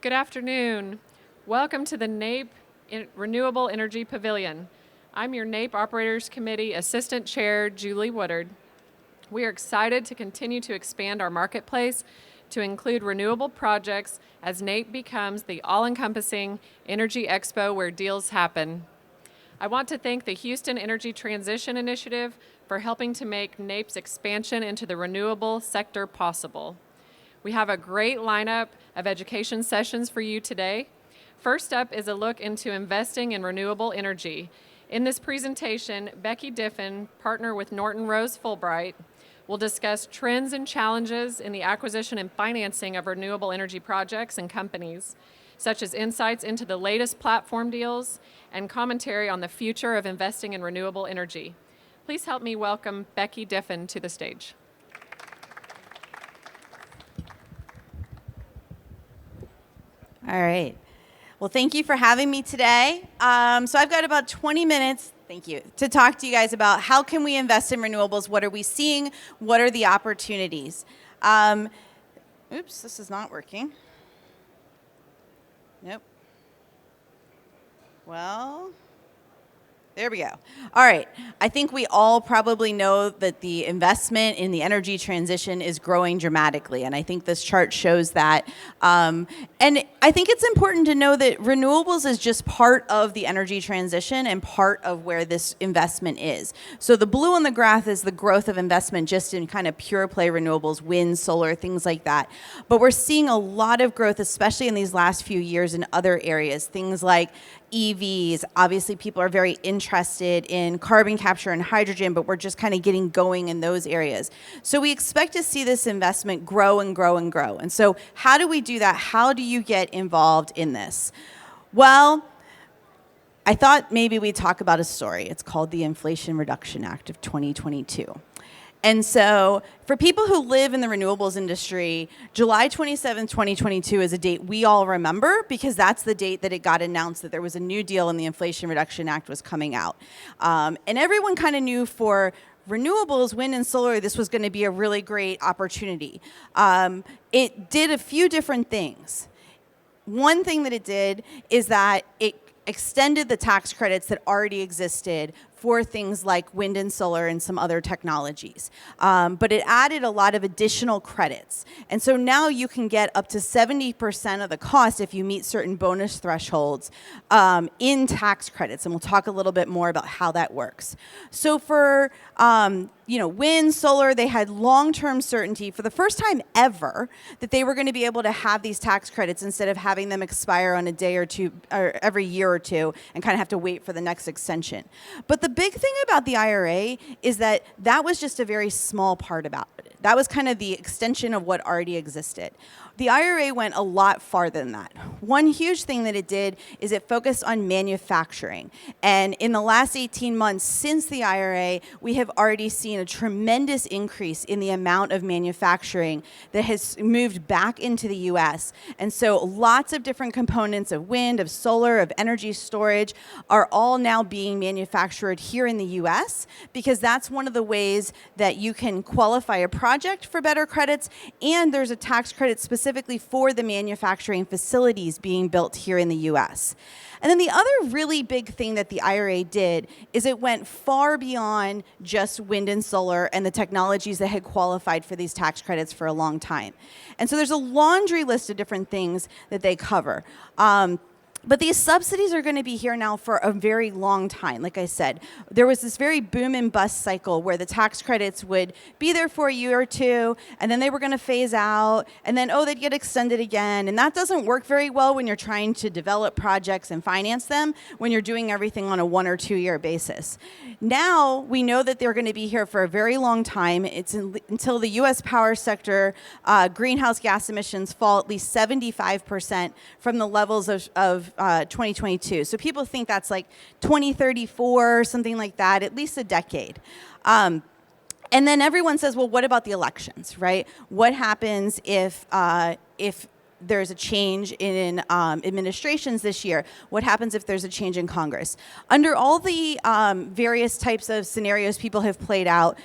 Good afternoon. Welcome to the NAPE Renewable Energy Pavilion. I'm your NAPE Operators Committee Assistant Chair, Julie Woodard. We are excited to continue to expand our marketplace to include renewable projects as NAPE becomes the all-encompassing energy expo where deals happen. I want to thank the Houston Energy Transition Initiative for helping to make NAPE's expansion into the renewable sector possible. We have a great lineup of education sessions for you today. First up is a look into investing in renewable energy. In this presentation, Becky Diffen, partner with Norton Fulbright, will discuss trends and challenges in the acquisition and financing of renewable energy projects and companies, such as insights into the latest platform deals and commentary on the future of investing in renewable energy. Please help me welcome Becky Diffen to the stage. All right. Well, thank you for having me today. So I've got about 20 minutes, thank you, to talk to you guys about how can we invest in renewables, what are we seeing, what are the opportunities. Oops, this is not working. Nope. Well, there we go. All right. I think we all probably know that the investment in the energy transition is growing dramatically, and I think this chart shows that. And I think it's important to know that renewables is just part of the energy transition and part of where this investment is. So the blue on the graph is the growth of investment just in kind of pure play renewables, wind, solar, things like that. But we're seeing a lot of growth, especially in these last few years in other areas, things like EVs. Obviously, people are very interested in carbon capture and hydrogen, but we're just kind of getting going in those areas. So we expect to see this investment grow and grow and grow. And so how do we do that? How do you get involved in this? Well, I thought maybe we'd talk about a story. It's called the Inflation Reduction Act of 2022. And so for people who live in the renewables industry, July 27, 2022 is a date we all remember because that's the date that it got announced that there was a new deal and the Inflation Reduction Act was coming out. And everyone kind of knew for renewables, wind and solar, this was going to be a really great opportunity. It did a few different things. One thing that it did is that it extended the tax credits that already existed for things like wind and solar and some other technologies. But it added a lot of additional credits. And so now you can get up to 70% of the cost if you meet certain bonus thresholds in tax credits. And we'll talk a little bit more about how that works. So for wind, solar, they had long-term certainty for the first time ever that they were going to be able to have these tax credits instead of having them expire on a day or two, or every year or two, and kind of have to wait for the next extension. But the big thing about the IRA is that was just a very small part about it. That was kind of the extension of what already existed. The IRA went a lot farther than that. One huge thing that it did is it focused on manufacturing. And in the last 18 months since the IRA, we have already seen a tremendous increase in the amount of manufacturing that has moved back into the US. And so lots of different components of wind, of solar, of energy storage are all now being manufactured here in the US because that's one of the ways that you can qualify a project for better credits, and there's a tax credit specifically for the manufacturing facilities being built here in the US. And then the other really big thing that the IRA did is it went far beyond just wind and solar and the technologies that had qualified for these tax credits for a long time. And so there's a laundry list of different things that they cover. But these subsidies are going to be here now for a very long time. Like I said, there was this very boom and bust cycle where the tax credits would be there for a year or two, and then they were going to phase out, and then, they'd get extended again. And that doesn't work very well when you're trying to develop projects and finance them, when you're doing everything on a 1 or 2 year basis. Now, we know that they're going to be here for a very long time. It's until the U.S. power sector greenhouse gas emissions fall at least 75% from the levels of 2022. So people think that's like 2034 or something like that, at least a decade. And then everyone says, well, what about the elections, right? What happens if there's a change in administrations this year? What happens if there's a change in Congress? Under all the various types of scenarios people have played out,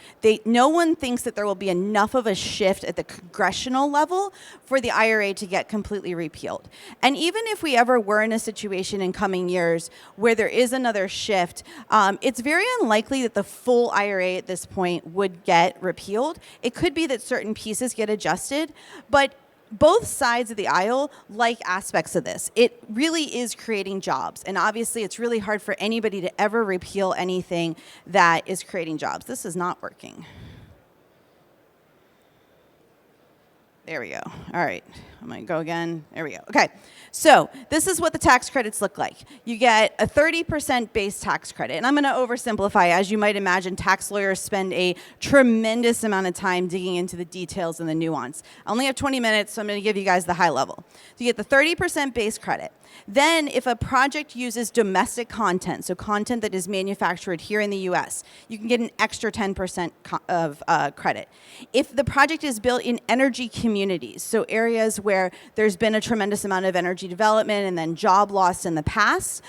no one thinks that there will be enough of a shift at the congressional level for the IRA to get completely repealed. And even if we ever were in a situation in coming years where there is another shift, it's very unlikely that the full IRA at this point would get repealed. It could be that certain pieces get adjusted, but both sides of the aisle like aspects of this. It really is creating jobs. And obviously, it's really hard for anybody to ever repeal anything that is creating jobs. This is not working. There we go. All right. I'm going to go again. There we go. Okay. So this is what the tax credits look like. You get a 30% base tax credit. And I'm going to oversimplify. As you might imagine, tax lawyers spend a tremendous amount of time digging into the details and the nuance. I only have 20 minutes, so I'm going to give you guys the high level. So you get the 30% base credit. Then if a project uses domestic content, so content that is manufactured here in the U.S., you can get an extra 10% of credit. If the project is built in energy communities, so areas where there's been a tremendous amount of energy development and then job loss in the past,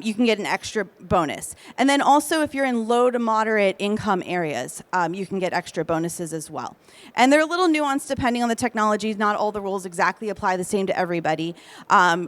you can get an extra bonus. And then also if you're in low to moderate income areas, you can get extra bonuses as well. And they're a little nuanced depending on the technology. Not all the rules exactly apply the same to everybody.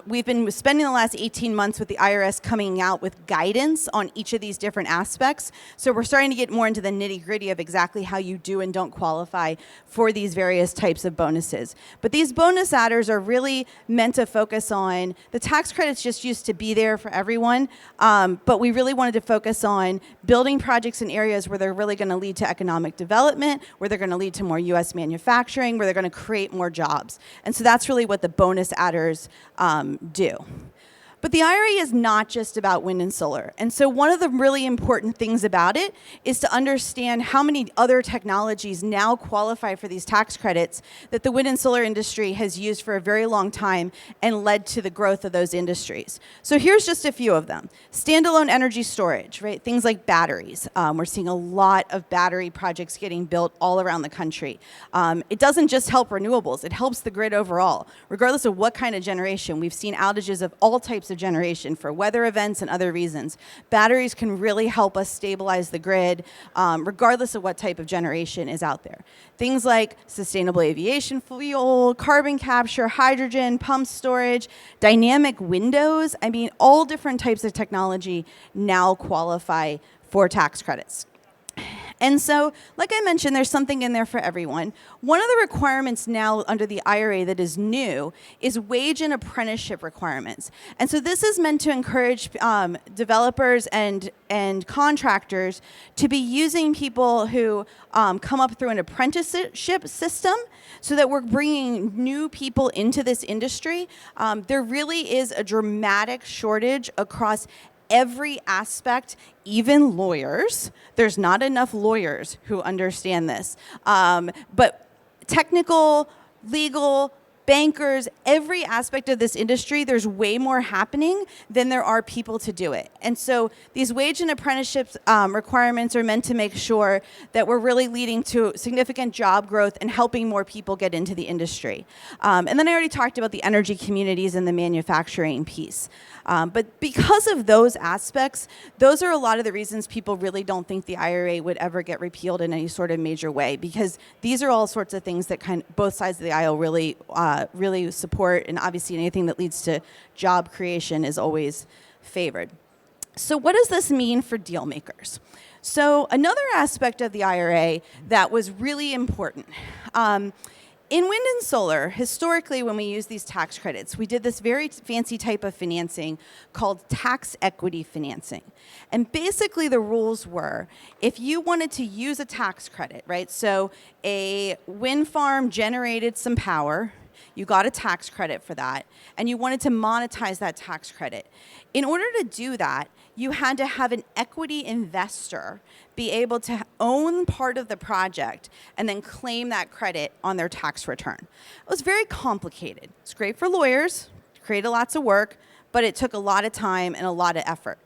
We've been spending the last 18 months with the IRS coming out with guidance on each of these different aspects. So we're starting to get more into the nitty-gritty of exactly how you do and don't qualify for these various types of bonuses. But these bonus adders are really meant to focus on, the tax credits just used to be there for everyone, but we really wanted to focus on building projects in areas where they're really going to lead to economic development, where they're going to lead to more U.S. manufacturing, where they're going to create more jobs. And so that's really what the bonus adders do. But the IRA is not just about wind and solar. And so one of the really important things about it is to understand how many other technologies now qualify for these tax credits that the wind and solar industry has used for a very long time and led to the growth of those industries. So here's just a few of them. Standalone energy storage, right? Things like batteries. We're seeing a lot of battery projects getting built all around the country. It doesn't just help renewables, it helps the grid overall. Regardless of what kind of generation, we've seen outages of all types of generation for weather events and other reasons. Batteries can really help us stabilize the grid, regardless of what type of generation is out there. Things like sustainable aviation fuel, carbon capture, hydrogen, pump storage, dynamic windows. I mean, all different types of technology now qualify for tax credits. And so, like I mentioned, there's something in there for everyone. One of the requirements now under the IRA that is new is wage and apprenticeship requirements. And so this is meant to encourage developers and contractors to be using people who come up through an apprenticeship system so that we're bringing new people into this industry. There really is a dramatic shortage across every aspect, even lawyers. There's not enough lawyers who understand this. But technical, legal, bankers, every aspect of this industry, there's way more happening than there are people to do it. And so these wage and apprenticeship requirements are meant to make sure that we're really leading to significant job growth and helping more people get into the industry. And then I already talked about the energy communities and the manufacturing piece. But because of those aspects, those are a lot of the reasons people really don't think the IRA would ever get repealed in any sort of major way, because these are all sorts of things that both sides of the aisle really support, and obviously anything that leads to job creation is always favored. So what does this mean for deal makers? So another aspect of the IRA that was really important, in wind and solar, historically, when we use these tax credits, we did this very fancy type of financing called tax equity financing. And basically the rules were, if you wanted to use a tax credit, right? So a wind farm generated some power, you got a tax credit for that, and you wanted to monetize that tax credit. In order to do that, you had to have an equity investor be able to own part of the project and then claim that credit on their tax return. It was very complicated. It's great for lawyers, created lots of work, but it took a lot of time and a lot of effort.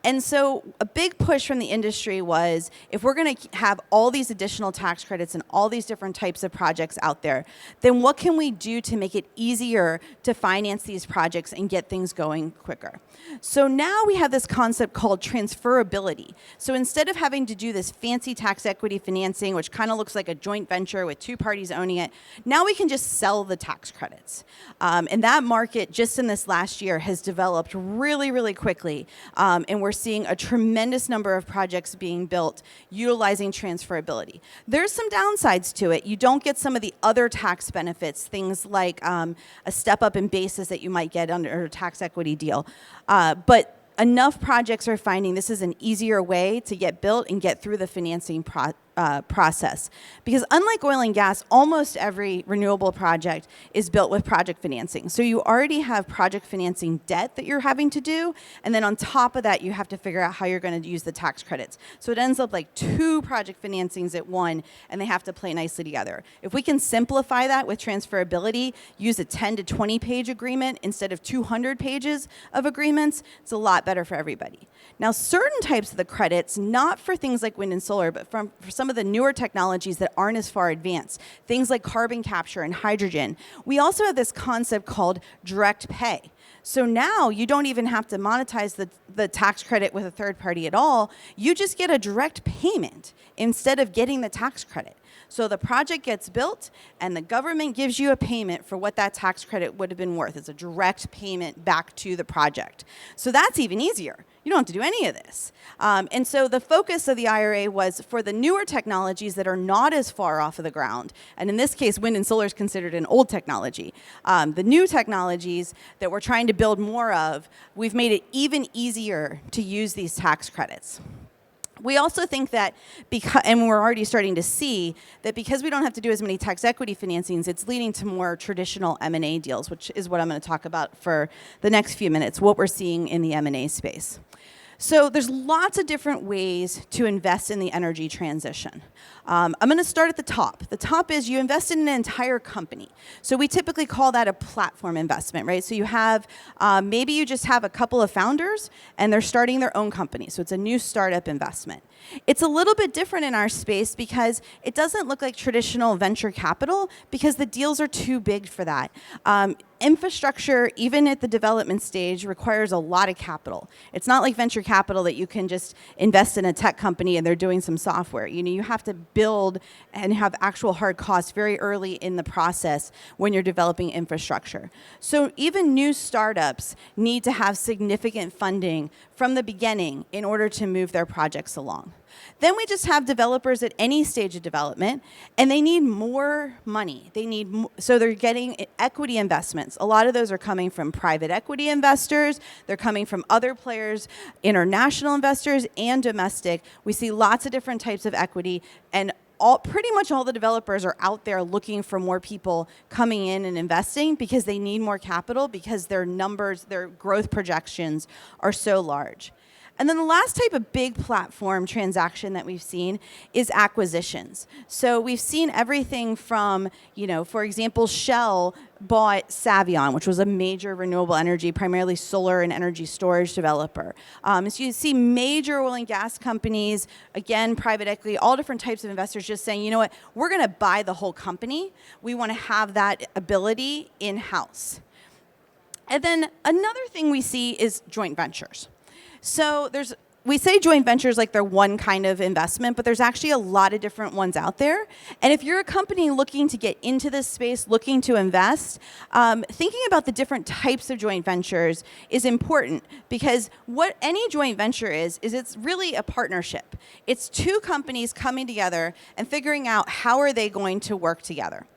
And so a big push from the industry was, if we're going to have all these additional tax credits and all these different types of projects out there, then what can we do to make it easier to finance these projects and get things going quicker? So now we have this concept called transferability. So instead of having to do this fancy tax equity financing, which kind of looks like a joint venture with two parties owning it, now we can just sell the tax credits. And that market, just in this last year, has developed really, really quickly. And we're seeing a tremendous number of projects being built utilizing transferability. There's some downsides to it. You don't get some of the other tax benefits, things like a step up in basis that you might get under a tax equity deal. But enough projects are finding this is an easier way to get built and get through the financing process. Because unlike oil and gas, almost every renewable project is built with project financing. So you already have project financing debt that you're having to do, and then on top of that, you have to figure out how you're going to use the tax credits. So it ends up like two project financings at one, and they have to play nicely together. If we can simplify that with transferability, use a 10 to 20 page agreement instead of 200 pages of agreements, it's a lot better for everybody. Now, certain types of the credits, not for things like wind and solar, but for some of the newer technologies that aren't as far advanced, things like carbon capture and hydrogen, we also have this concept called direct pay. So now you don't even have to monetize the tax credit with a third party at all. You just get a direct payment instead of getting the tax credit. So the project gets built, and the government gives you a payment for what that tax credit would have been worth. It's a direct payment back to the project. So that's even easier. You don't have to do any of this. And so the focus of the IRA was for the newer technologies that are not as far off of the ground. And in this case, wind and solar is considered an old technology. The new technologies that we're trying to build more of, we've made it even easier to use these tax credits. We also think that, and we're already starting to see, that because we don't have to do as many tax equity financings, it's leading to more traditional M&A deals, which is what I'm going to talk about for the next few minutes, what we're seeing in the M&A space. So there's lots of different ways to invest in the energy transition. I'm going to start at the top. The top is you invest in an entire company. So we typically call that a platform investment, right? So you have, maybe you just have a couple of founders and they're starting their own company. So it's a new startup investment. It's a little bit different in our space because it doesn't look like traditional venture capital because the deals are too big for that. Infrastructure, even at the development stage, requires a lot of capital. It's not like venture capital that you can just invest in a tech company and they're doing some software. You know, you have to build and have actual hard costs very early in the process when you're developing infrastructure. So even new startups need to have significant funding from the beginning in order to move their projects along. Then we just have developers at any stage of development, and they need more money. So they're getting equity investments. A lot of those are coming from private equity investors. They're coming from other players, international investors, and domestic. We see lots of different types of equity, and pretty much all the developers are out there looking for more people coming in and investing because they need more capital because their numbers, their growth projections are so large. And then the last type of big platform transaction that we've seen is acquisitions. So we've seen everything from, for example, Shell bought Savion, which was a major renewable energy, primarily solar and energy storage developer. So you see major oil and gas companies, again, private equity, all different types of investors just saying, you know what, we're going to buy the whole company. We want to have that ability in-house. And then another thing we see is joint ventures. So we say joint ventures like they're one kind of investment, but there's actually a lot of different ones out there. And if you're a company looking to get into this space, looking to invest, thinking about the different types of joint ventures is important because what any joint venture is it's really a partnership. It's two companies coming together and figuring out how are they going to work together.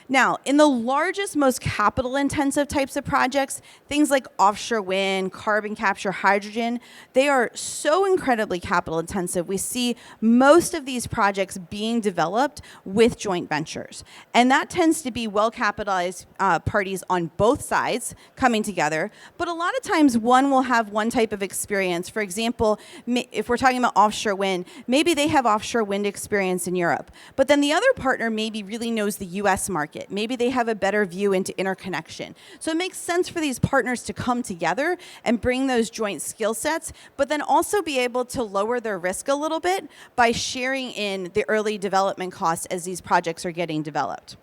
Now, in the largest, most capital-intensive types of projects, things like offshore wind, carbon capture, hydrogen, they are so incredibly capital-intensive. We see most of these projects being developed with joint ventures. And that tends to be well-capitalized parties on both sides coming together. But a lot of times, one will have one type of experience. For example, if we're talking about offshore wind, maybe they have offshore wind experience in Europe. But then the other partner maybe really knows the U.S. market market. Maybe they have a better view into interconnection. So it makes sense for these partners to come together and bring those joint skill sets, but then also be able to lower their risk a little bit by sharing in the early development costs as these projects are getting developed.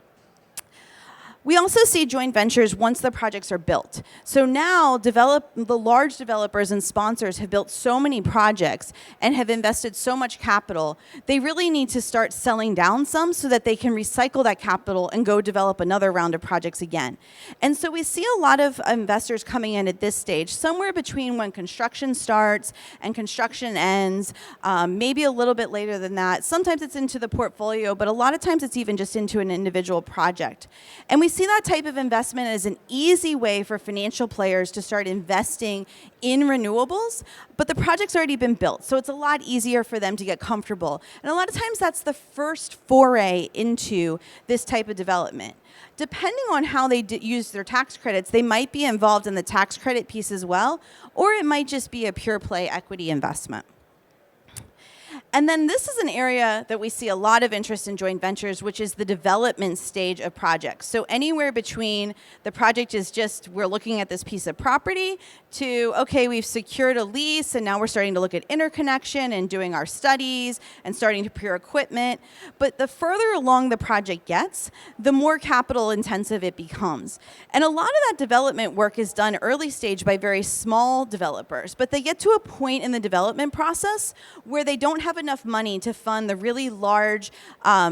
We also see joint ventures once the projects are built. So now the large developers and sponsors have built so many projects and have invested so much capital, they really need to start selling down some so that they can recycle that capital and go develop another round of projects again. And so we see a lot of investors coming in at this stage, somewhere between when construction starts and construction ends, maybe a little bit later than that. Sometimes it's into the portfolio, but a lot of times it's even just into an individual project. And we see that type of investment as an easy way for financial players to start investing in renewables, but the project's already been built, so it's a lot easier for them to get comfortable. And a lot of times that's the first foray into this type of development. Depending on how they use their tax credits, they might be involved in the tax credit piece as well, or it might just be a pure play equity investment. And then this is an area that we see a lot of interest in joint ventures, which is the development stage of projects. So anywhere between the project is just, we're looking at this piece of property, to, okay, we've secured a lease, and now we're starting to look at interconnection and doing our studies and starting to procure equipment. But the further along the project gets, the more capital intensive it becomes. And a lot of that development work is done early stage by very small developers, but they get to a point in the development process where they don't have enough money to fund the really large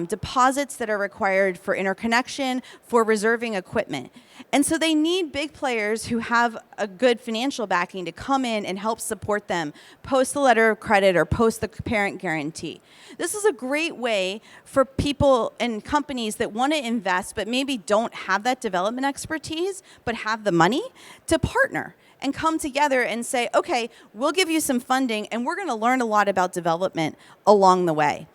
deposits that are required for interconnection, for reserving equipment. And so they need big players who have a good financial backing to come in and help support them, post the letter of credit or post the parent guarantee. This is a great way for people and companies that want to invest but maybe don't have that development expertise but have the money to partner and come together and say, okay, we'll give you some funding and we're going to learn a lot about development along the way.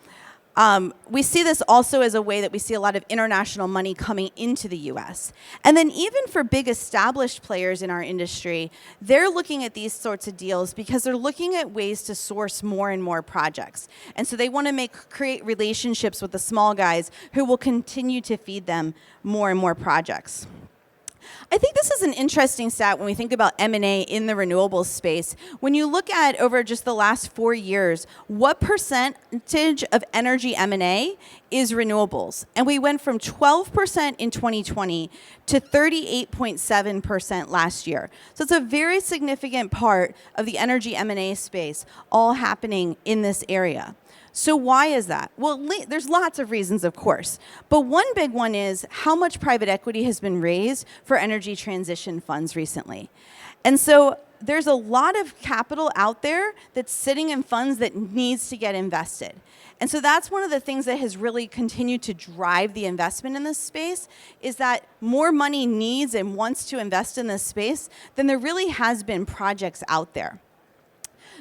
We see this also as a way that we see a lot of international money coming into the U.S. And then even for big established players in our industry, they're looking at these sorts of deals because they're looking at ways to source more and more projects. And so they want to create relationships with the small guys who will continue to feed them more and more projects. I think this is an interesting stat when we think about M&A in the renewables space. When you look at over just the last 4 years, what percentage of energy M&A is renewables? And we went from 12% in 2020 to 38.7% last year. So it's a very significant part of the energy M&A space all happening in this area. So why is that? Well, there's lots of reasons, of course. But one big one is how much private equity has been raised for energy transition funds recently. And so there's a lot of capital out there that's sitting in funds that needs to get invested. And so that's one of the things that has really continued to drive the investment in this space, is that more money needs and wants to invest in this space than there really has been projects out there.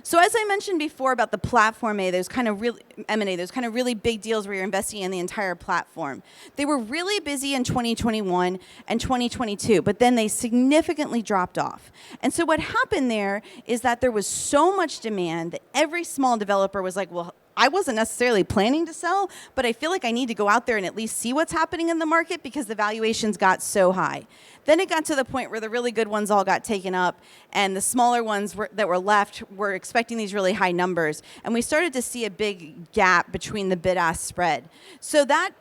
So as I mentioned before about the platform M&A, those kind of really big deals where you're investing in the entire platform. They were really busy in 2021 and 2022, but then they significantly dropped off. And so what happened there is that there was so much demand that every small developer was like, well, I wasn't necessarily planning to sell, but I feel like I need to go out there and at least see what's happening in the market because the valuations got so high. Then it got to the point where the really good ones all got taken up, and the smaller ones that were left were expecting these really high numbers. And we started to see a big gap between the bid-ask spread. So that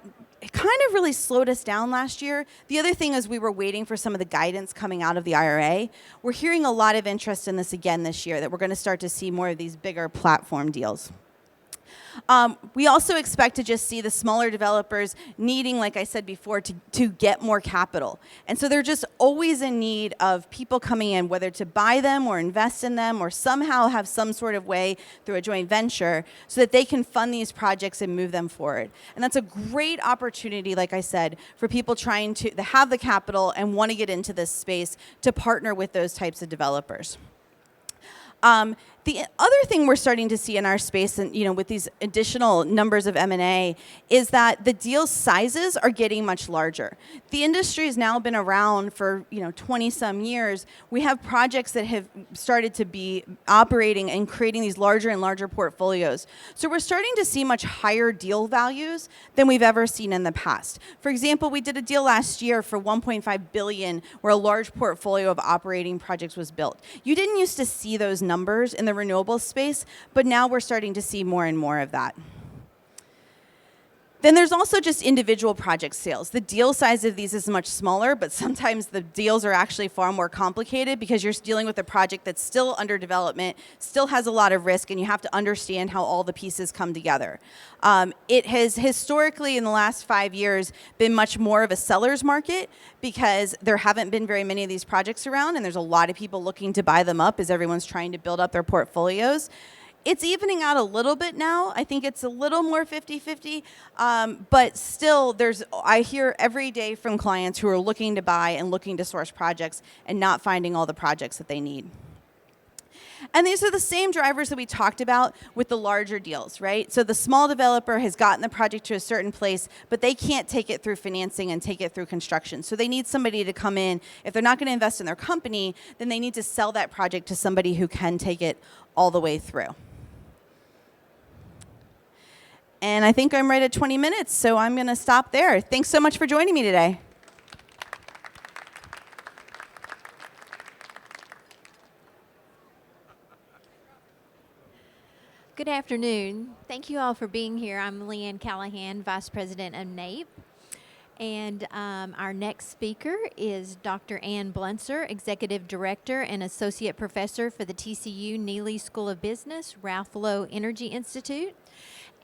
kind of really slowed us down last year. The other thing is we were waiting for some of the guidance coming out of the IRA. We're hearing a lot of interest in this again this year, that we're going to start to see more of these bigger platform deals. We also expect to just see the smaller developers needing, like I said before, to get more capital. And so they're just always in need of people coming in, whether to buy them or invest in them or somehow have some sort of way through a joint venture so that they can fund these projects and move them forward. And that's a great opportunity, like I said, for people trying to have the capital and want to get into this space to partner with those types of developers. The other thing we're starting to see in our space, and with these additional numbers of M&A, is that the deal sizes are getting much larger. The industry has now been around for 20 some years. We have projects that have started to be operating and creating these larger and larger portfolios. So we're starting to see much higher deal values than we've ever seen in the past. For example, we did a deal last year for $1.5 billion where a large portfolio of operating projects was built. You didn't used to see those numbers in the renewable space, but now we're starting to see more and more of that. Then there's also just individual project sales. The deal size of these is much smaller, but sometimes the deals are actually far more complicated because you're dealing with a project that's still under development, still has a lot of risk, and you have to understand how all the pieces come together. It has historically, in the last 5 years, been much more of a seller's market because there haven't been very many of these projects around, and there's a lot of people looking to buy them up as everyone's trying to build up their portfolios. It's evening out a little bit now. I think it's a little more 50-50, but still, I hear every day from clients who are looking to buy and looking to source projects and not finding all the projects that they need. And these are the same drivers that we talked about with the larger deals, right? So the small developer has gotten the project to a certain place, but they can't take it through financing and take it through construction. So they need somebody to come in. If they're not going to invest in their company, then they need to sell that project to somebody who can take it all the way through. And I think I'm right at 20 minutes, so I'm going to stop there. Thanks so much for joining me today. Good afternoon. Thank you all for being here. I'm Leanne Callahan, Vice President of NAPE. And our next speaker is Dr. Ann Bluntzer, Executive Director and Associate Professor for the TCU Neely School of Business, Ralph Lowe Energy Institute.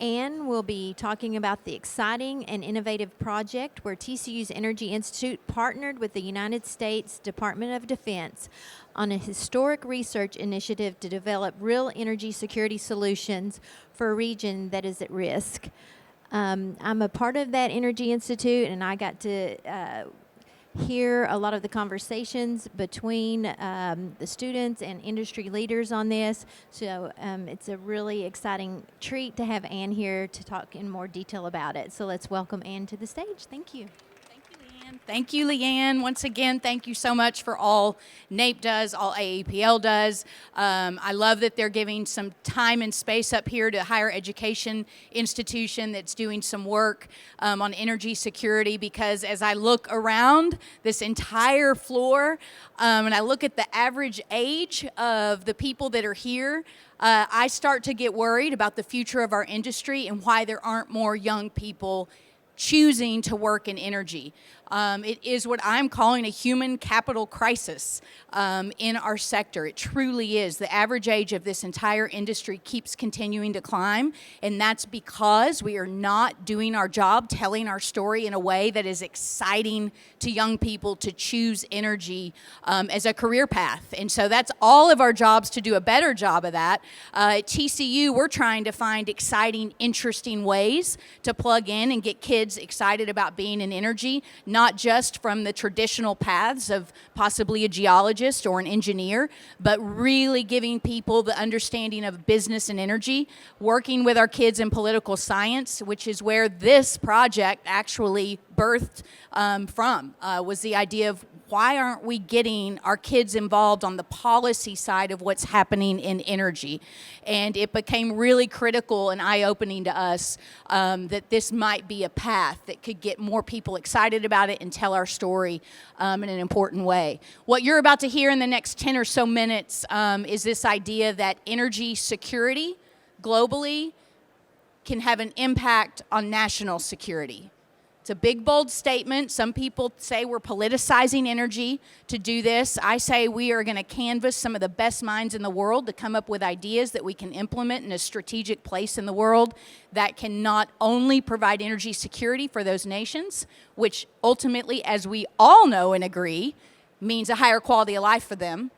Ann will be talking about the exciting and innovative project where TCU's Energy Institute partnered with the United States Department of Defense on a historic research initiative to develop real energy security solutions for a region that is at risk. I'm a part of that Energy Institute, and I got to hear a lot of the conversations between the students and industry leaders on this. So it's a really exciting treat to have Ann here to talk in more detail about it. So let's welcome Ann to the stage. Thank you. Thank you, Leanne. Once again, thank you so much for all NAPE does, all AAPL does. I love that they're giving some time and space up here to a higher education institution that's doing some work on energy security, because as I look around this entire floor and I look at the average age of the people that are here, I start to get worried about the future of our industry and why there aren't more young people choosing to work in energy. It is what I'm calling a human capital crisis in our sector. It truly is. The average age of this entire industry keeps continuing to climb, and that's because we are not doing our job, telling our story in a way that is exciting to young people to choose energy as a career path. And so that's all of our jobs to do a better job of that. At TCU, we're trying to find exciting, interesting ways to plug in and get kids excited about being in energy, not just from the traditional paths of possibly a geologist or an engineer, but really giving people the understanding of business and energy, working with our kids in political science, which is where this project actually birthed from, was the idea of why aren't we getting our kids involved on the policy side of what's happening in energy? And it became really critical and eye-opening to us that this might be a path that could get more people excited about it and tell our story in an important way. What you're about to hear in the next 10 or so minutes is this idea that energy security globally can have an impact on national security. It's a big, bold statement. Some people say we're politicizing energy to do this. I say we are going to canvass some of the best minds in the world to come up with ideas that we can implement in a strategic place in the world that can not only provide energy security for those nations, which ultimately, as we all know and agree, means a higher quality of life for them.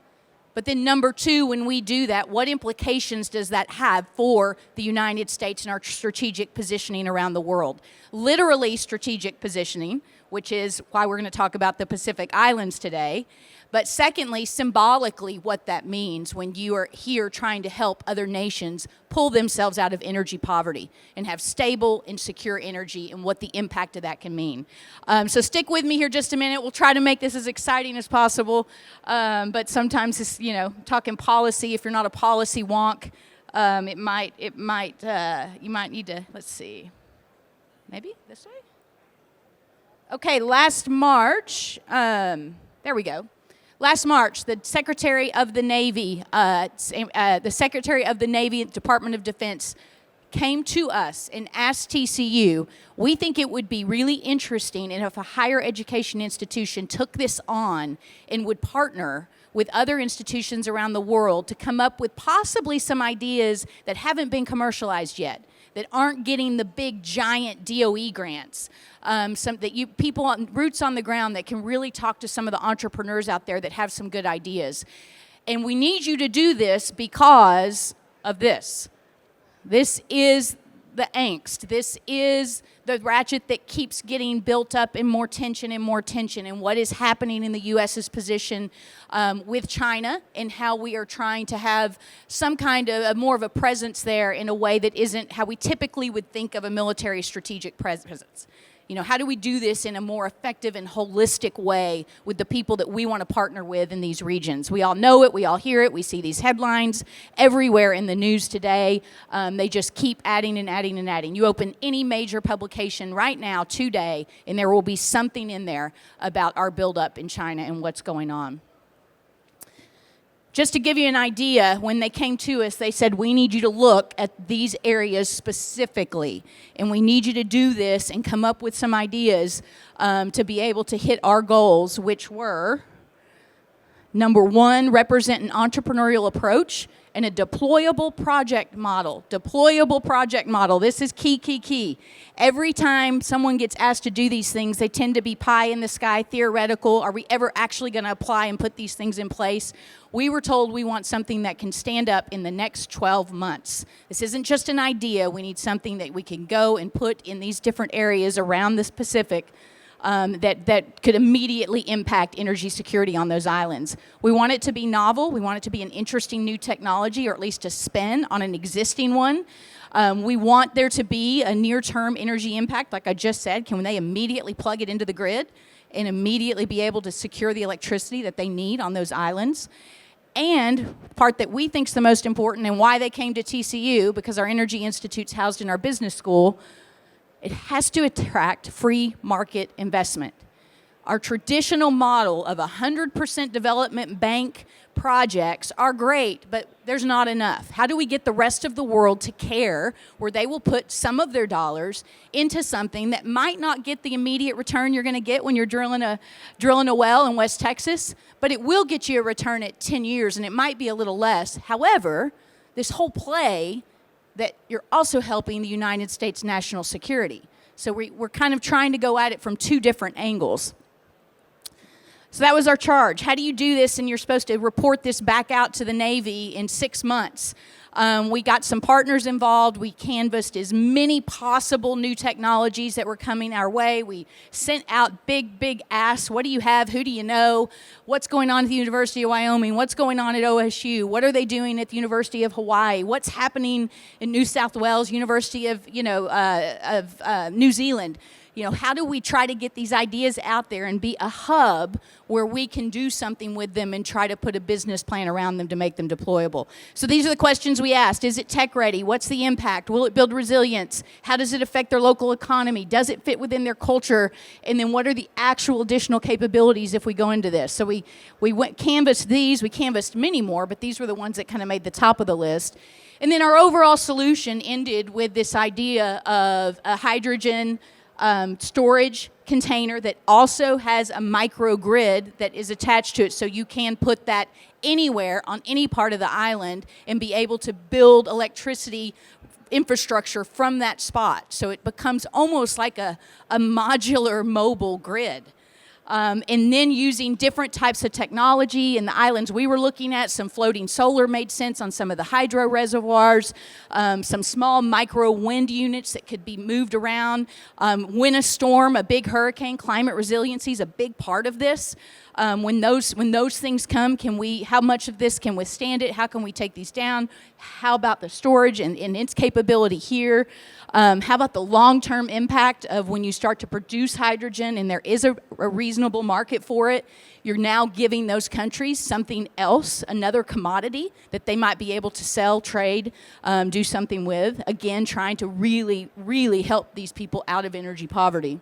But then number two, when we do that, what implications does that have for the United States and our strategic positioning around the world? Literally strategic positioning, which is why we're going to talk about the Pacific Islands today. But secondly, symbolically, what that means when you are here trying to help other nations pull themselves out of energy poverty and have stable and secure energy, and what the impact of that can mean. So stick with me here just a minute. We'll try to make this as exciting as possible. But sometimes it's, talking policy, if you're not a policy wonk, you might need to, let's see, maybe this way? Okay, last March, there we go. Last March, the Secretary of the Navy, Department of Defense, came to us and asked TCU, we think it would be really interesting if a higher education institution took this on and would partner with other institutions around the world to come up with possibly some ideas that haven't been commercialized yet, that aren't getting the big giant DOE grants, people on roots on the ground that can really talk to some of the entrepreneurs out there that have some good ideas. And we need you to do this because of this. This is the angst. This is the ratchet that keeps getting built up in more tension and more tension, and what is happening in the U.S.'s position with China, and how we are trying to have some kind of more of a presence there in a way that isn't how we typically would think of a military strategic presence. How do we do this in a more effective and holistic way with the people that we want to partner with in these regions? We all know it. We all hear it. We see these headlines everywhere in the news today. They just keep adding and adding and adding. You open any major publication right now today, and there will be something in there about our buildup in China and what's going on. Just to give you an idea, when they came to us, they said, we need you to look at these areas specifically, and we need you to do this and come up with some ideas to be able to hit our goals, which were, number one, represent an entrepreneurial approach and a deployable project model. Deployable project model. This is key. Every time someone gets asked to do these things, they tend to be pie in the sky, theoretical. Are we ever actually going to apply and put these things in place? We were told we want something that can stand up in the next 12 months. This isn't just an idea. We need something that we can go and put in these different areas around this Pacific that could immediately impact energy security on those islands. We want it to be novel. We want it to be an interesting new technology, or at least a spin on an existing one. We want there to be a near-term energy impact, like I just said. Can they immediately plug it into the grid and immediately be able to secure the electricity that they need on those islands? And part that we think is the most important, and why they came to TCU, because our Energy Institute's housed in our business school, it has to attract free market investment. Our traditional model of 100% development bank projects are great, but there's not enough. How do we get the rest of the world to care, where they will put some of their dollars into something that might not get the immediate return you're going to get when you're drilling a well in West Texas, but it will get you a return at 10 years, and it might be a little less. However, this whole play that you're also helping the United States national security. So we're kind of trying to go at it from two different angles. So that was our charge. How do you do this? And you're supposed to report this back out to the Navy in 6 months. We got some partners involved. We canvassed as many possible new technologies that were coming our way. We sent out big asks. What do you have? Who do you know? What's going on at the University of Wyoming? What's going on at OSU? What are they doing at the University of Hawaii? What's happening in New South Wales, University of New Zealand? How do we try to get these ideas out there and be a hub where we can do something with them and try to put a business plan around them to make them deployable? So these are the questions we asked. Is it tech ready? What's the impact? Will it build resilience? How does it affect their local economy? Does it fit within their culture? And then what are the actual additional capabilities if we go into this? So we canvassed these. We canvassed many more, but these were the ones that kind of made the top of the list. And then our overall solution ended with this idea of a hydrogen storage container that also has a microgrid that is attached to it, so you can put that anywhere on any part of the island and be able to build electricity infrastructure from that spot. So it becomes almost like a modular mobile grid. And then using different types of technology in the islands we were looking at, some floating solar made sense on some of the hydro reservoirs, some small micro wind units that could be moved around. When a storm, a big hurricane, climate resiliency is a big part of this. When those things come, how much of this can withstand it? How can we take these down? How about the storage and its capability here? How about the long-term impact of when you start to produce hydrogen and there is a reasonable market for it? You're now giving those countries something else, another commodity that they might be able to sell, trade, do something with. Again, trying to really, really help these people out of energy poverty.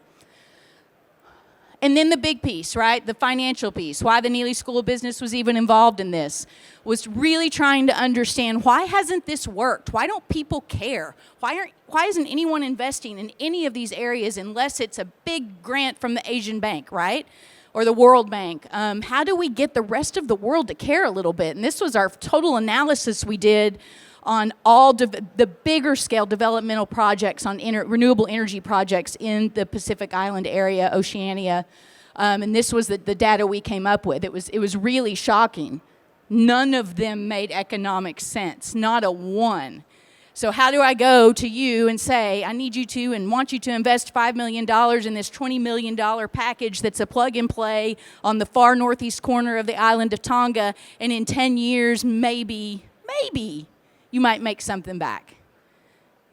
And then the big piece, right, the financial piece, why the Neely School of Business was even involved in this, was really trying to understand, why hasn't this worked? Why don't people care? Why isn't anyone investing in any of these areas unless it's a big grant from the Asian Bank, right, or the World Bank? How do we get the rest of the world to care a little bit? And this was our total analysis we did on all the bigger scale developmental projects on renewable energy projects in the Pacific Island area, Oceania. And this was the data we came up with. It was really shocking. None of them made economic sense, not a one. So how do I go to you and say, I need you to and want you to invest $5 million in this $20 million package that's a plug and play on the far northeast corner of the island of Tonga, and in 10 years, maybe, you might make something back?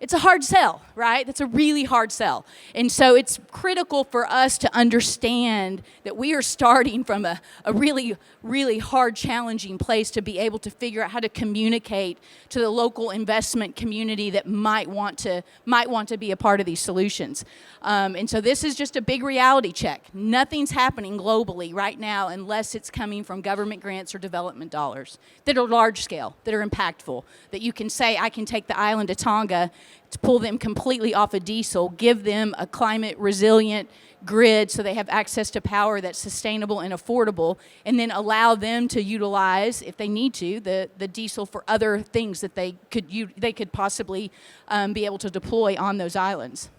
It's a hard sell, right? That's a really hard sell. And so it's critical for us to understand that we are starting from a really, really hard, challenging place to be able to figure out how to communicate to the local investment community that might want to be a part of these solutions. And so this is just a big reality check. Nothing's happening globally right now unless it's coming from government grants or development dollars that are large scale, that are impactful, that you can say, I can take the island of Tonga to pull them completely off of diesel, give them a climate resilient grid so they have access to power that's sustainable and affordable, and then allow them to utilize, if they need to, the diesel for other things that they could possibly be able to deploy on those islands.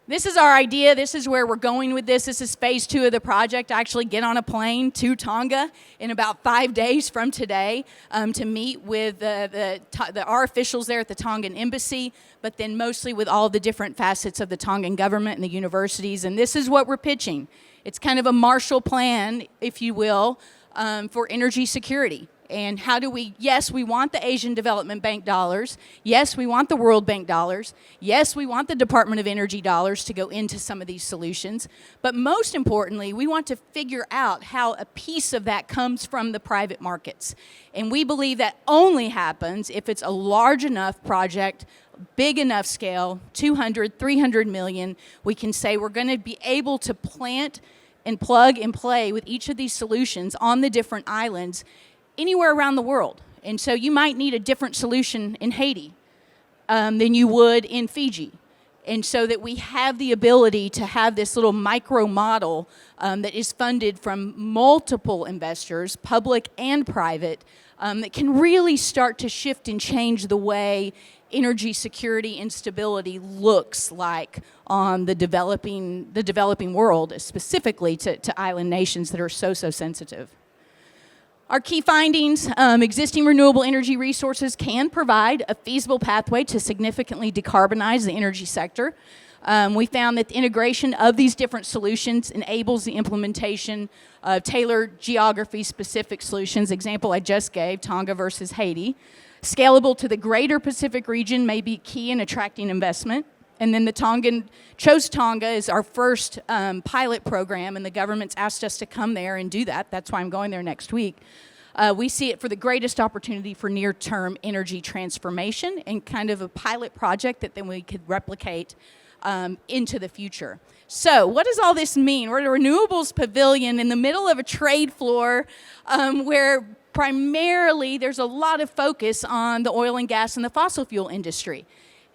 This is our idea. This is where we're going with this. This is phase 2 of the project. I actually get on a plane to Tonga in about 5 days from today to meet with our officials there at the Tongan embassy, but then mostly with all the different facets of the Tongan government and the universities. And this is what we're pitching. It's kind of a Marshall Plan, if you will, for energy security. And how do yes, we want the Asian Development Bank dollars. Yes, we want the World Bank dollars. Yes, we want the Department of Energy dollars to go into some of these solutions. But most importantly, we want to figure out how a piece of that comes from the private markets. And we believe that only happens if it's a large enough project, big enough scale, 200, 300 million. We can say we're going to be able to plant and plug and play with each of these solutions on the different islands anywhere around the world. And so you might need a different solution in Haiti than you would in Fiji. And so that we have the ability to have this little micro model that is funded from multiple investors, public and private, that can really start to shift and change the way energy security and stability looks like on the developing world, specifically to island nations that are so sensitive. Our key findings, existing renewable energy resources can provide a feasible pathway to significantly decarbonize the energy sector. We found that the integration of these different solutions enables the implementation of tailored geography-specific solutions. Example I just gave, Tonga versus Haiti. Scalable to the greater Pacific region may be key in attracting investment. And then the Tongan chose Tonga as our first pilot program, and the government's asked us to come there and do that. That's why I'm going there next week. We see it for the greatest opportunity for near-term energy transformation and kind of a pilot project that then we could replicate into the future. So what does all this mean? We're at a renewables pavilion in the middle of a trade floor where primarily there's a lot of focus on the oil and gas and the fossil fuel industry.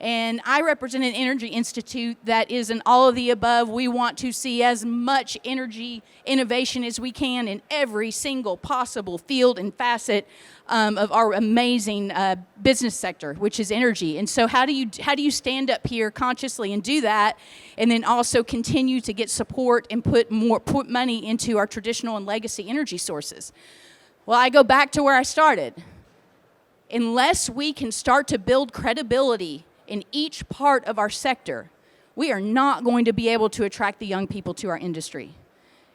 And I represent an energy institute that is an all of the above. We want to see as much energy innovation as we can in every single possible field and facet of our amazing business sector, which is energy. And so how do you stand up here consciously and do that, and then also continue to get support and put money into our traditional and legacy energy sources? Well, I go back to where I started. Unless we can start to build credibility in each part of our sector, we are not going to be able to attract the young people to our industry.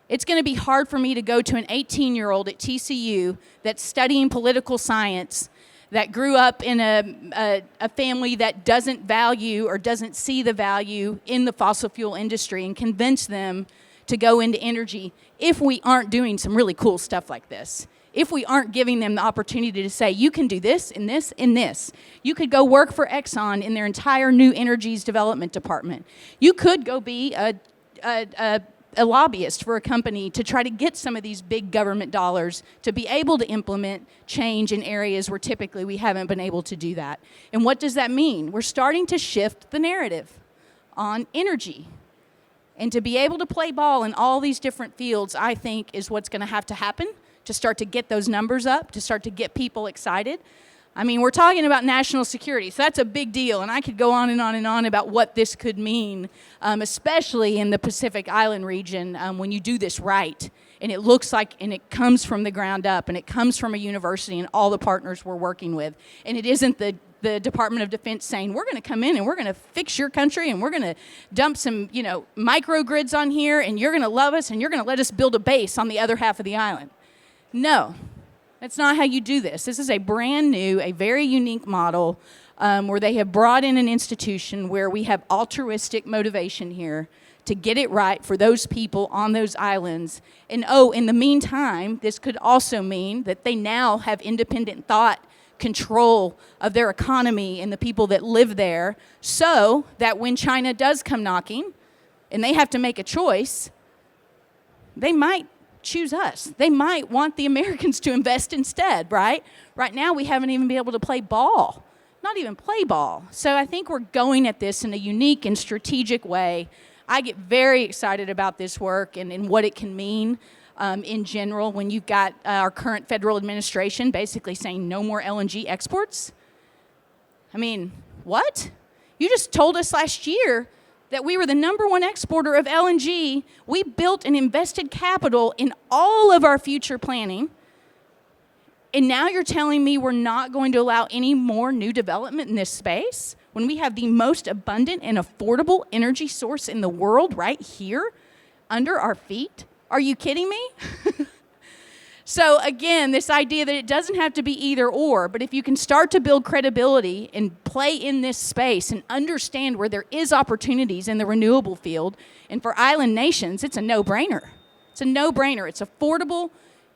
It's going to be hard for me to go to an 18-year-old at TCU that's studying political science, that grew up in a family that doesn't value or doesn't see the value in the fossil fuel industry, and convince them to go into energy if we aren't doing some really cool stuff like this. If we aren't giving them the opportunity to say, you can do this and this and this. You could go work for Exxon in their entire new energies development department. You could go be a lobbyist for a company to try to get some of these big government dollars to be able to implement change in areas where typically we haven't been able to do that. And what does that mean? We're starting to shift the narrative on energy. And to be able to play ball in all these different fields, I think, is what's going to have to happen to start to get those numbers up, to start to get people excited. I mean, we're talking about national security, so that's a big deal, and I could go on and on and on about what this could mean, especially in the Pacific Island region when you do this right. And it looks like, and it comes from the ground up, and it comes from a university and all the partners we're working with. And it isn't the Department of Defense saying, we're going to come in and we're going to fix your country and we're going to dump some, microgrids on here and you're going to love us and you're going to let us build a base on the other half of the island. No, that's not how you do this. This is a brand new, a very unique model where they have brought in an institution where we have altruistic motivation here to get it right for those people on those islands. And in the meantime, this could also mean that they now have independent thought, control of their economy and the people that live there, so that when China does come knocking and they have to make a choice, they might choose us. They might want the Americans to invest instead, right? Right now, we haven't even been able to play ball, not even play ball. So I think we're going at this in a unique and strategic way. I get very excited about this work and what it can mean in general when you've got our current federal administration basically saying no more LNG exports. I mean, what? You just told us last year that we were the #1 exporter of LNG. We built and invested capital in all of our future planning. And now you're telling me we're not going to allow any more new development in this space when we have the most abundant and affordable energy source in the world right here under our feet? Are you kidding me? So again, this idea that it doesn't have to be either or, but if you can start to build credibility and play in this space and understand where there is opportunities in the renewable field, and for island nations, it's a no-brainer. It's a no-brainer. It's affordable,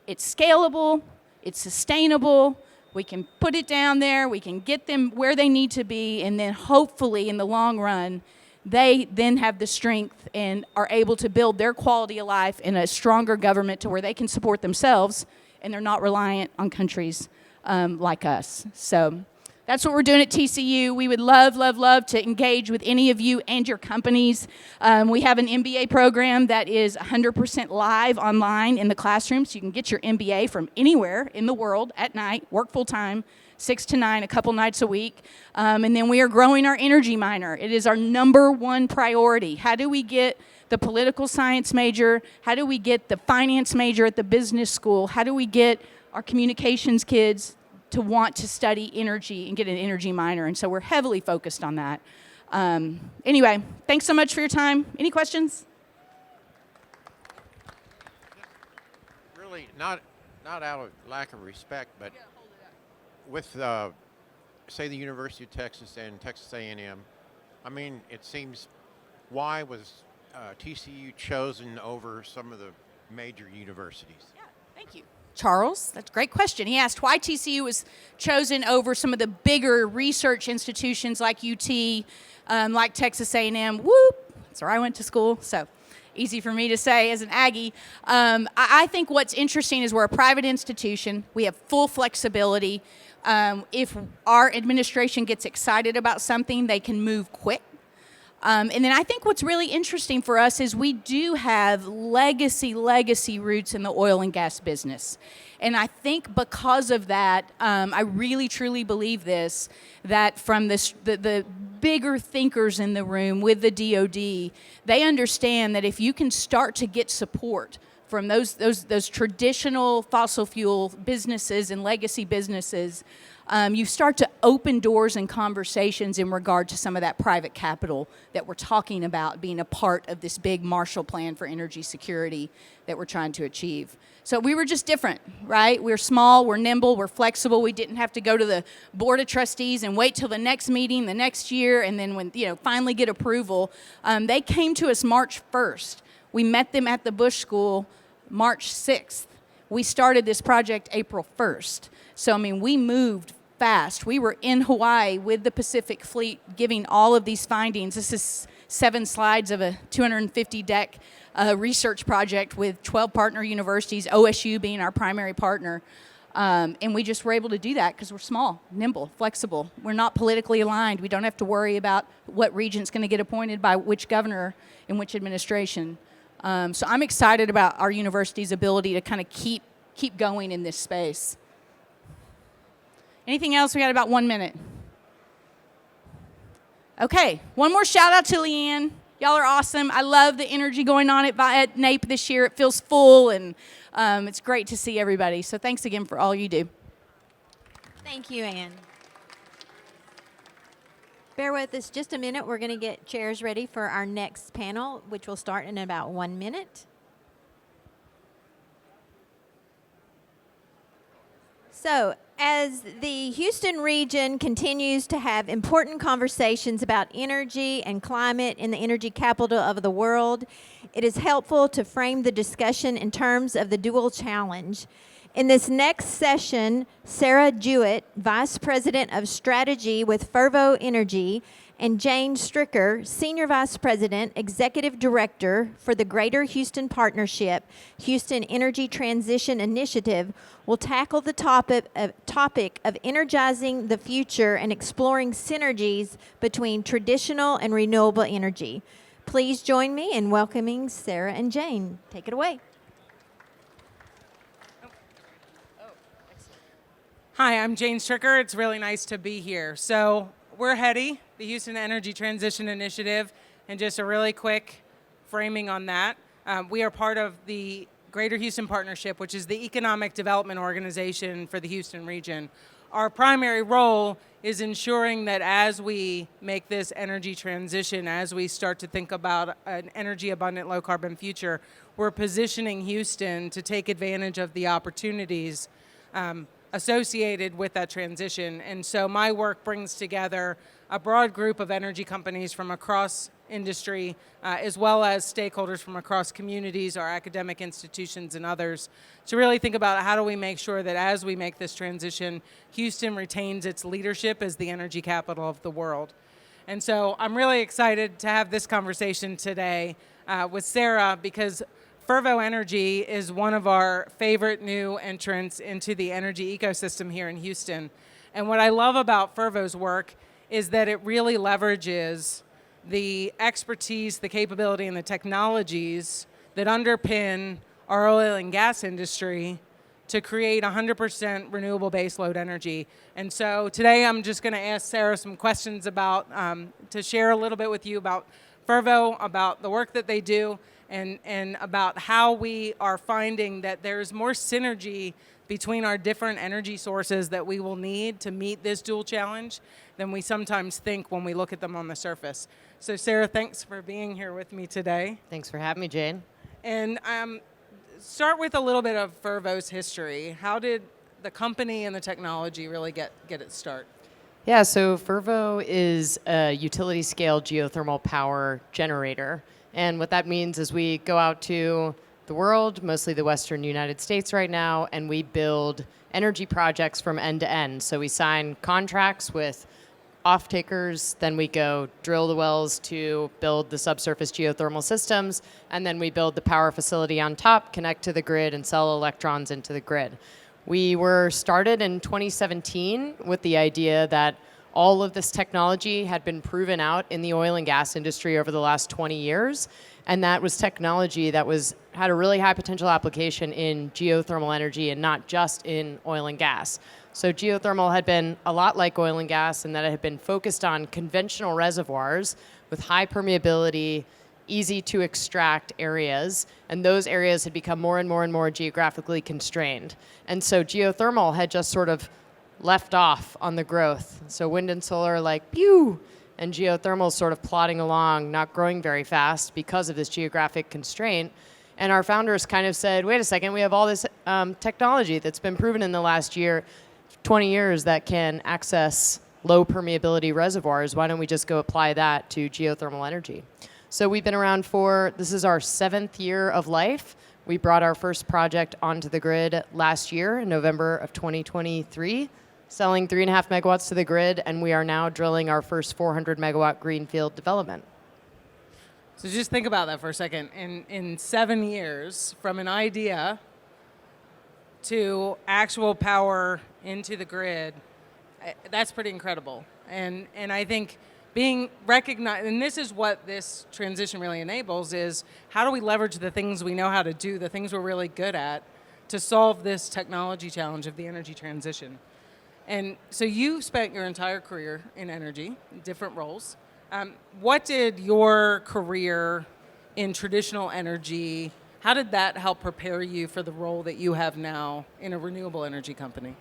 it's scalable, it's sustainable. We can put it down there, we can get them where they need to be, and then hopefully in the long run, they then have the strength and are able to build their quality of life in a stronger government to where they can support themselves and they're not reliant on countries like us. So that's what we're doing at TCU. We would love, love, love to engage with any of you and your companies. We have an MBA program that is 100% live online in the classroom, so you can get your MBA from anywhere in the world at night, work full time, 6 to 9, a couple nights a week. And then we are growing our energy minor. It is our #1 priority. How do we get the political science major? How do we get the finance major at the business school? How do we get our communications kids to want to study energy and get an energy minor? And so we're heavily focused on that. Anyway, thanks so much for your time. Any questions? Really, not out of lack of respect, but with, say, the University of Texas and Texas A&M, I mean, it seems, why was TCU chosen over some of the major universities? Yeah, thank you. Charles, that's a great question. He asked why TCU was chosen over some of the bigger research institutions like UT, like Texas A&M. Whoop, that's where I went to school. So Easy for me to say as an Aggie. I think what's interesting is we're a private institution. We have full flexibility. If our administration gets excited about something, they can move quick. And then I think what's really interesting for us is we do have legacy roots in the oil and gas business. And I think because of that, I really truly believe this, that from the bigger thinkers in the room with the DOD, they understand that if you can start to get support from those traditional fossil fuel businesses and legacy businesses, you start to open doors and conversations in regard to some of that private capital that we're talking about being a part of this big Marshall Plan for energy security that we're trying to achieve. So we were just different, right? We're small, we're nimble, we're flexible. We didn't have to go to the board of trustees and wait till the next meeting, the next year, and then when finally get approval. They came to us March 1st. We met them at the Bush School March 6th. We started this project April 1st. So, we moved fast. We were in Hawaii with the Pacific Fleet giving all of these findings. This is 7 slides of a 250-deck research project with 12 partner universities, OSU being our primary partner. And we just were able to do that because we're small, nimble, flexible. We're not politically aligned. We don't have to worry about what regent's going to get appointed by which governor in which administration. So I'm excited about our university's ability to kind of keep going in this space. Anything else? We got about 1 minute. Okay, one more shout out to Leanne. Y'all are awesome. I love the energy going on at NAPE this year. It feels full, and it's great to see everybody. So thanks again for all you do. Thank you, Ann. Bear with us just a minute. We're going to get chairs ready for our next panel, which will start in about 1 minute. So, as the Houston region continues to have important conversations about energy and climate in the energy capital of the world, it is helpful to frame the discussion in terms of the dual challenge. In this next session, Sarah Jewett, Vice President of Strategy with Fervo Energy, and Jane Stricker, Senior Vice President, Executive Director for the Greater Houston Partnership, Houston Energy Transition Initiative, will tackle the topic of energizing the future and exploring synergies between traditional and renewable energy. Please join me in welcoming Sarah and Jane. Take it away. Hi, I'm Jane Stricker. It's really nice to be here. So we're HEDI, the Houston Energy Transition Initiative, and just a really quick framing on that. We are part of the Greater Houston Partnership, which is the economic development organization for the Houston region. Our primary role is ensuring that as we make this energy transition, as we start to think about an energy abundant, low carbon future, we're positioning Houston to take advantage of the opportunities associated with that transition. And so my work brings together a broad group of energy companies from across industry, as well as stakeholders from across communities, our academic institutions, and others, to really think about how do we make sure that as we make this transition, Houston retains its leadership as the energy capital of the world. And so I'm really excited to have this conversation today with Sarah, because Fervo Energy is one of our favorite new entrants into the energy ecosystem here in Houston. And what I love about Fervo's work is that it really leverages the expertise, the capability, and the technologies that underpin our oil and gas industry to create 100% renewable baseload energy. And so today I'm just going to ask Sarah some questions about, to share a little bit with you about Fervo, about the work that they do, and about how we are finding that there's more synergy between our different energy sources that we will need to meet this dual challenge than we sometimes think when we look at them on the surface. So Sarah, thanks for being here with me today. Thanks for having me, Jane. And start with a little bit of Fervo's history. How did the company and the technology really get its start? Yeah, so Fervo is a utility-scale geothermal power generator. And what that means is we go out to the world, mostly the Western United States right now, and we build energy projects from end to end. So we sign contracts with off-takers, then we go drill the wells to build the subsurface geothermal systems, and then we build the power facility on top, connect to the grid, and sell electrons into the grid. We were started in 2017 with the idea that all of this technology had been proven out in the oil and gas industry over the last 20 years, and that was technology that had a really high potential application in geothermal energy and not just in oil and gas. So geothermal had been a lot like oil and gas in that it had been focused on conventional reservoirs with high permeability, easy to extract areas, and those areas had become more and more and more geographically constrained. And so geothermal had just sort of left off on the growth. So wind and solar like, pew, and geothermal sort of plodding along, not growing very fast because of this geographic constraint. And our founders kind of said, wait a second, we have all this technology that's been proven in the last 20 years that can access low permeability reservoirs. Why don't we just go apply that to geothermal energy? So we've been around this is our 7th year of life. We brought our first project onto the grid last year in November of 2023, selling 3.5 megawatts to the grid, and we are now drilling our first 400 megawatt greenfield development. So just think about that for a second. In 7 years, from an idea to actual power into the grid, that's pretty incredible. And I think being recognized, and this is what this transition really enables, is how do we leverage the things we know how to do, the things we're really good at, to solve this technology challenge of the energy transition. And so you spent your entire career in energy, different roles. What did your career in traditional energy, how did that help prepare you for the role that you have now in a renewable energy company?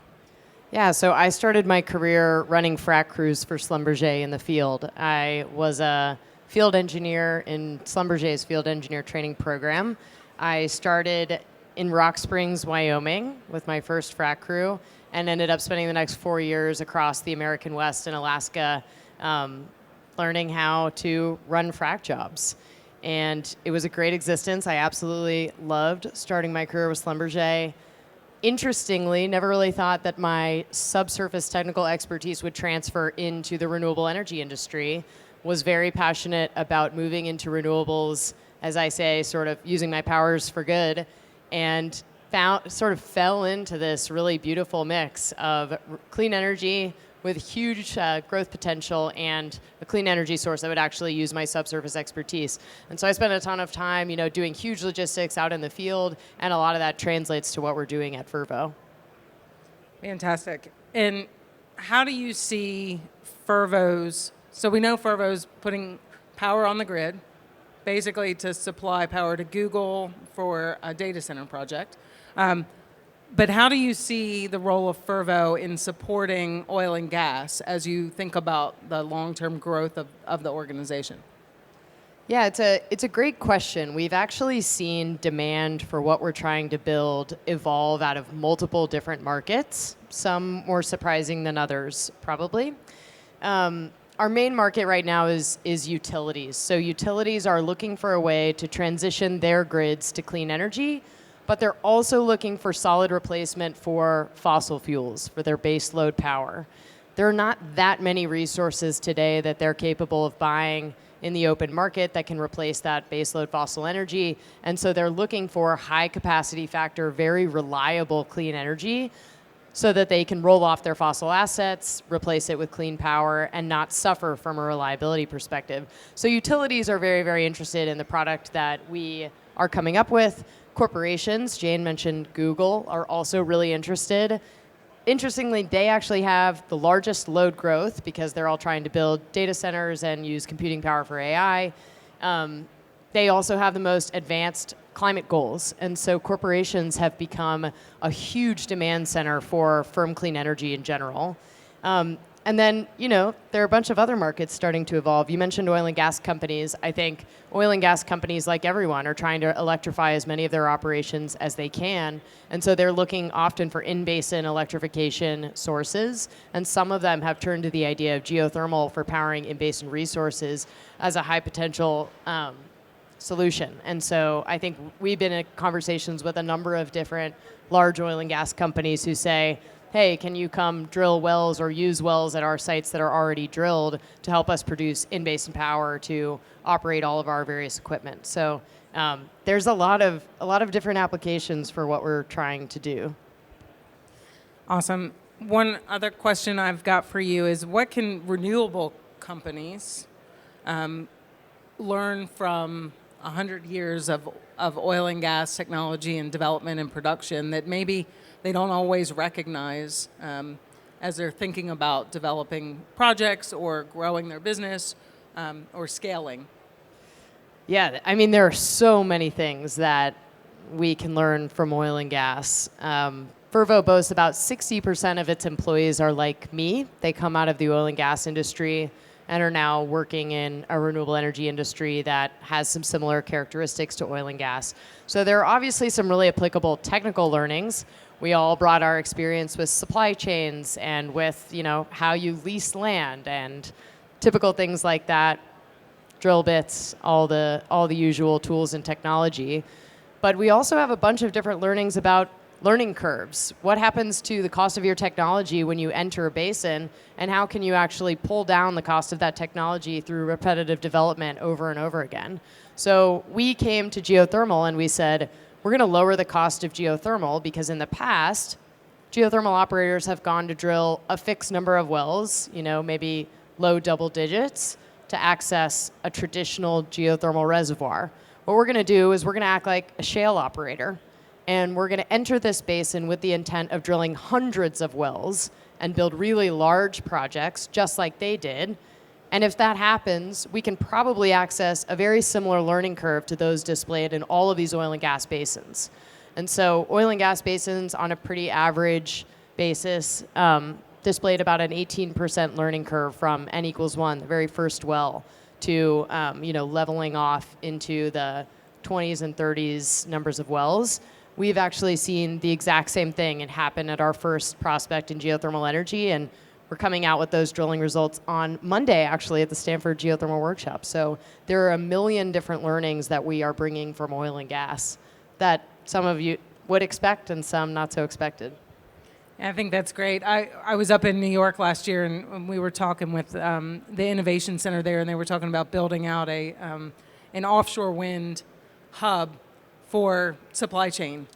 Yeah, so I started my career running frac crews for Schlumberger in the field. I was a field engineer in Schlumberger's field engineer training program. I started in Rock Springs, Wyoming with my first frac crew and ended up spending the next 4 years across the American West and Alaska learning how to run frac jobs. And it was a great existence. I absolutely loved starting my career with Schlumberger. Interestingly, never really thought that my subsurface technical expertise would transfer into the renewable energy industry. Was very passionate about moving into renewables, as I say, sort of using my powers for good, and fell into this really beautiful mix of clean energy with huge growth potential and a clean energy source that would actually use my subsurface expertise. And so I spent a ton of time, doing huge logistics out in the field, and a lot of that translates to what we're doing at Fervo. Fantastic. And how do you see Fervo's, so we know Fervo's putting power on the grid, basically to supply power to Google for a data center project. But how do you see the role of Fervo in supporting oil and gas as you think about the long-term growth of the organization? Yeah, it's a great question. We've actually seen demand for what we're trying to build evolve out of multiple different markets, some more surprising than others, probably. Our main market right now is utilities. So utilities are looking for a way to transition their grids to clean energy, but they're also looking for solid replacement for fossil fuels, for their base load power. There are not that many resources today that they're capable of buying in the open market that can replace that baseload fossil energy, and so they're looking for high capacity factor, very reliable clean energy so that they can roll off their fossil assets, replace it with clean power, and not suffer from a reliability perspective. So utilities are very, very interested in the product that we are coming up with. Corporations, Jane mentioned Google, are also really interested. Interestingly, they actually have the largest load growth because they're all trying to build data centers and use computing power for AI. They also have the most advanced climate goals. And so corporations have become a huge demand center for firm clean energy in general. And then, there are a bunch of other markets starting to evolve. You mentioned oil and gas companies. I think oil and gas companies, like everyone, are trying to electrify as many of their operations as they can. And so they're looking often for in-basin electrification sources. And some of them have turned to the idea of geothermal for powering in-basin resources as a high potential solution. And so I think we've been in conversations with a number of different large oil and gas companies who say, hey, can you come drill wells or use wells at our sites that are already drilled to help us produce in-basin power to operate all of our various equipment? So there's a lot of different applications for what we're trying to do. Awesome. One other question I've got for you is, what can renewable companies learn from 100 years of oil and gas technology and development and production that maybe they don't always recognize as they're thinking about developing projects or growing their business or scaling? Yeah, I mean, there are so many things that we can learn from oil and gas. Fervo boasts about 60% of its employees are like me. They come out of the oil and gas industry and are now working in a renewable energy industry that has some similar characteristics to oil and gas. So there are obviously some really applicable technical learnings. We all brought our experience with supply chains and with, you know, how you lease land and typical things like that, drill bits, all the usual tools and technology. But we also have a bunch of different learnings about learning curves. What happens to the cost of your technology when you enter a basin, and how can you actually pull down the cost of that technology through repetitive development over and over again? So we came to geothermal and we said, we're going to lower the cost of geothermal because in the past, geothermal operators have gone to drill a fixed number of wells, you know, maybe low double digits, to access a traditional geothermal reservoir. What we're going to do is we're going to act like a shale operator. And we're going to enter this basin with the intent of drilling hundreds of wells and build really large projects just like they did. And if that happens, we can probably access a very similar learning curve to those displayed in all of these oil and gas basins. And so oil and gas basins on a pretty average basis displayed about an 18% learning curve from N equals 1, the very first well, to leveling off into the 20s and 30s numbers of wells. We've actually seen the exact same thing and happen at our first prospect in geothermal energy, and we're coming out with those drilling results on Monday, actually, at the Stanford Geothermal Workshop. So there are a million different learnings that we are bringing from oil and gas that some of you would expect and some not so expected. I think that's great. I was up in New York last year, and we were talking with the Innovation Center there, and they were talking about building out an offshore wind hub for supply chain.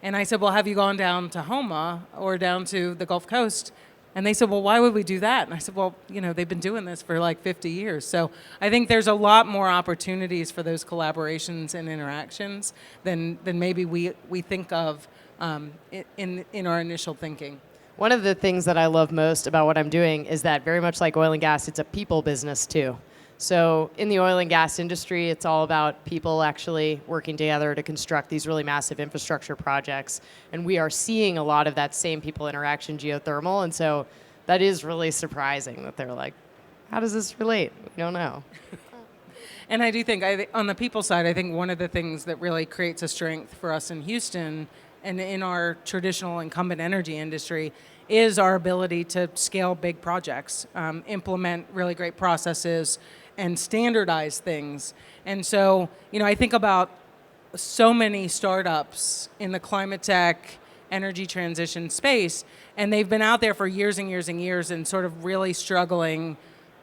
And I said, well, have you gone down to Homa or down to the Gulf Coast? And they said, well, why would we do that? And I said, well, you know, they've been doing this for like 50 years. So I think there's a lot more opportunities for those collaborations and interactions than maybe we think of in our initial thinking. One of the things that I love most about what I'm doing is that very much like oil and gas, it's a people business too. So in the oil and gas industry, it's all about people actually working together to construct these really massive infrastructure projects. And we are seeing a lot of that same people interaction geothermal. And so that is really surprising that they're like, how does this relate? We don't know. And I do think, on the people side, I think one of the things that really creates a strength for us in Houston and in our traditional incumbent energy industry is our ability to scale big projects, implement really great processes, and standardize things. And so, you know, I think about so many startups in the climate tech, energy transition space, and they've been out there for years and years and years and sort of really struggling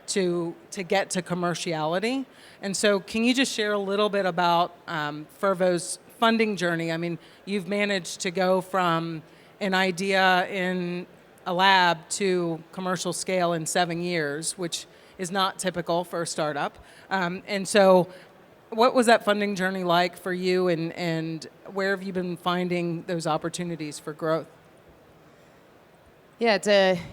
to get to commerciality. And so can you just share a little bit about Fervo's funding journey? I mean, you've managed to go from an idea in a lab to commercial scale in 7 years, which is not typical for a startup. And so what was that funding journey like for you, and where have you been finding those opportunities for growth? Yeah,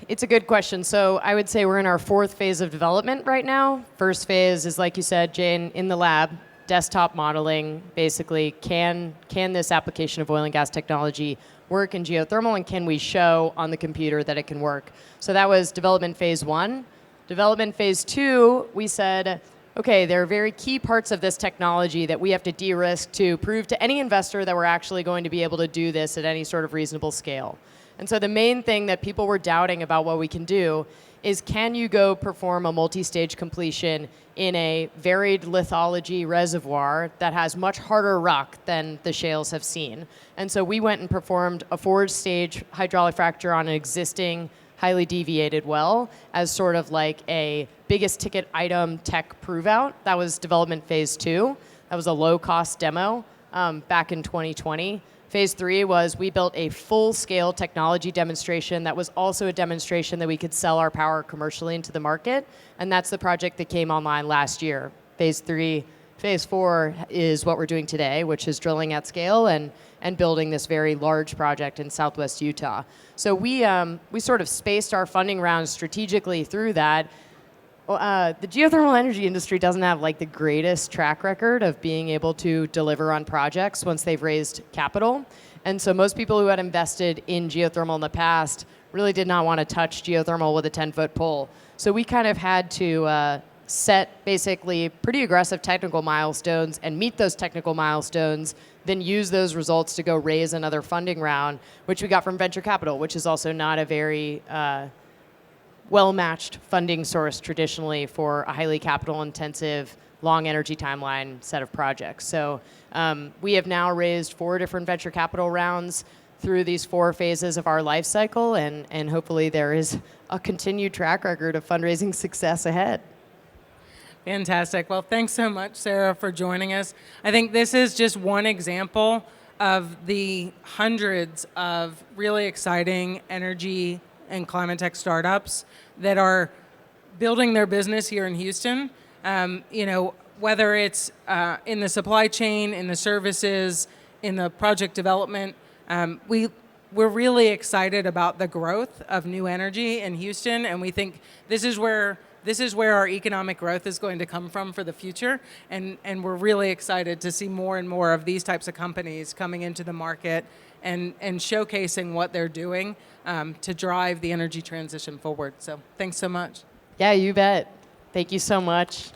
it's a good question. So I would say we're in our 4th phase of development right now. First phase is, like you said, Jane, in the lab, desktop modeling. Basically, can this application of oil and gas technology work in geothermal, and can we show on the computer that it can work? So that was development phase 1. Development phase 2, we said, okay, there are very key parts of this technology that we have to de-risk to prove to any investor that we're actually going to be able to do this at any sort of reasonable scale. And so the main thing that people were doubting about what we can do is, can you go perform a multi-stage completion in a varied lithology reservoir that has much harder rock than the shales have seen? And so we went and performed a 4-stage hydraulic fracture on an existing highly deviated well as sort of like a biggest ticket item tech prove out. That was development phase 2. That was a low cost demo back in 2020. Phase 3 was we built a full-scale technology demonstration that was also a demonstration that we could sell our power commercially into the market, and that's the project that came online last year. Phase 3, Phase 4 is what we're doing today, which is drilling at scale and building this very large project in Southwest Utah. So we sort of spaced our funding rounds strategically through that. The geothermal energy industry doesn't have like the greatest track record of being able to deliver on projects once they've raised capital. And so most people who had invested in geothermal in the past really did not want to touch geothermal with a 10-foot pole. So we kind of had to set basically pretty aggressive technical milestones and meet those technical milestones, then use those results to go raise another funding round, which we got from venture capital, which is also not a very well-matched funding source traditionally for a highly capital-intensive, long energy timeline set of projects. So we have now raised 4 different venture capital rounds through these 4 phases of our life cycle, and hopefully there is a continued track record of fundraising success ahead. Fantastic. Well, thanks so much, Sarah, for joining us. I think this is just one example of the hundreds of really exciting energy and climate tech startups that are building their business here in Houston. Whether it's in the supply chain, in the services, in the project development, we're really excited about the growth of new energy in Houston, and we think this is where our economic growth is going to come from for the future, and we're really excited to see more and more of these types of companies coming into the market and showcasing what they're doing to drive the energy transition forward. So thanks so much. Yeah, you bet. Thank you so much.